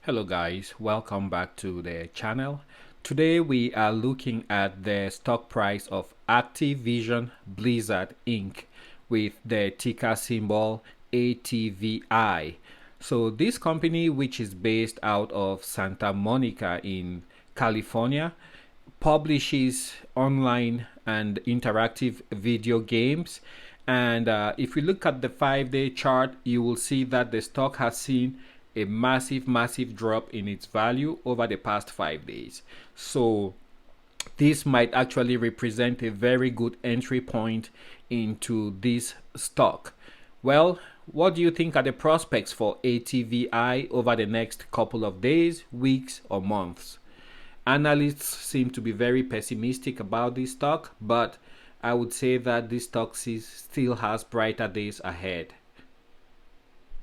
Hello guys, welcome back to the channel. Today we are looking at the stock price of Activision Blizzard Inc. with the ticker symbol ATVI. So this company, which is based out of Santa Monica in California, publishes online and interactive video games. And if we look at the 5-day chart, you will see that the stock has seen a massive drop in its value over the past 5 days. So this might actually represent a very good entry point into this stock. Well, what do you think are the prospects for ATVI over the next couple of days, weeks, or months? Analysts seem to be very pessimistic about this stock, but I would say that this stock still has brighter days ahead.